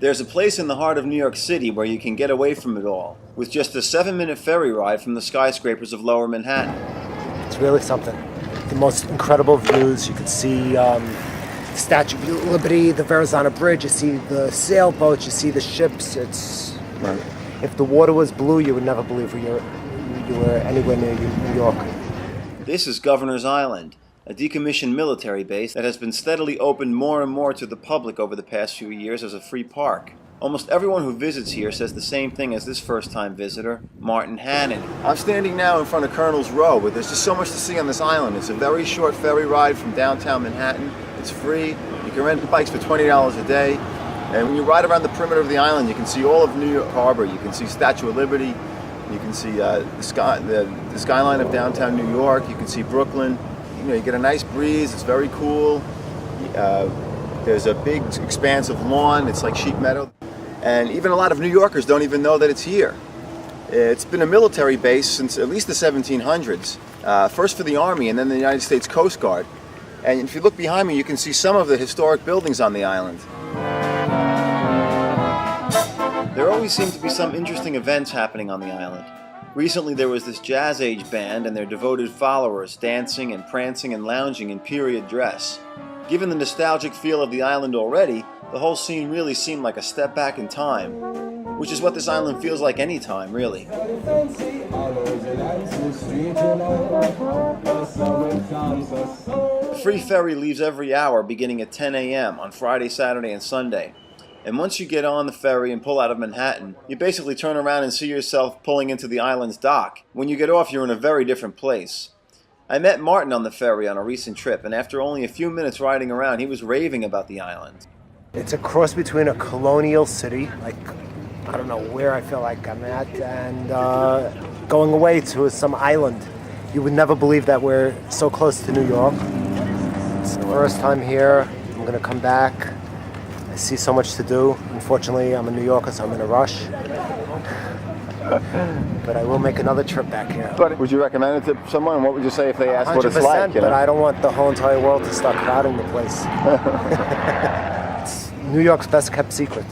There's a place in the heart of New York City where you can get away from it all, with just a 7-minute ferry ride from the skyscrapers of Lower Manhattan. It's really something. The most incredible views. You can see the Statue of Liberty, the Verrazano Bridge, you see the sailboats, you see the ships. Right. If the water was blue, you would never believe you were anywhere near New York. This is Governor's Island, a decommissioned military base that has been steadily opened more and more to the public over the past few years as a free park. Almost everyone who visits here says the same thing as this first-time visitor, Martin Hannon. I'm standing now in front of Colonel's Row, but there's just so much to see on this island. It's a very short ferry ride from downtown Manhattan. It's free. You can rent bikes for $20 a day. And when you ride around the perimeter of the island, you can see all of New York Harbor. You can see Statue of Liberty. You can see the skyline of downtown New York. You can see Brooklyn. You get a nice breeze. It's very cool. There's a big expanse of lawn. It's like sheep meadow. And even a lot of New Yorkers don't even know that it's here. It's been a military base since at least the 1700s. First for the Army and then the United States Coast Guard. And if you look behind me, you can see some of the historic buildings on the island. There always seem to be some interesting events happening on the island. Recently there was this Jazz Age band and their devoted followers dancing and prancing and lounging in period dress. Given the nostalgic feel of the island already, the whole scene really seemed like a step back in time, which is what this island feels like any time, really. The free ferry leaves every hour beginning at 10 a.m. on Friday, Saturday, and Sunday. And once you get on the ferry and pull out of Manhattan, you basically turn around and see yourself pulling into the island's dock. When you get off, you're in a very different place. I met Martin on the ferry on a recent trip, and after only a few minutes riding around, he was raving about the island. It's a cross between a colonial city, like, I don't know where I feel like I'm at, and going away to some island. You would never believe that we're so close to New York. It's the first time here. I'm going to come back. I see so much to do. Unfortunately, I'm a New Yorker, so I'm in a rush. But I will make another trip back here. But would you recommend it to someone? What would you say if they asked what it's like? But I don't want the whole entire world to start crowding the place. It's New York's best kept secret.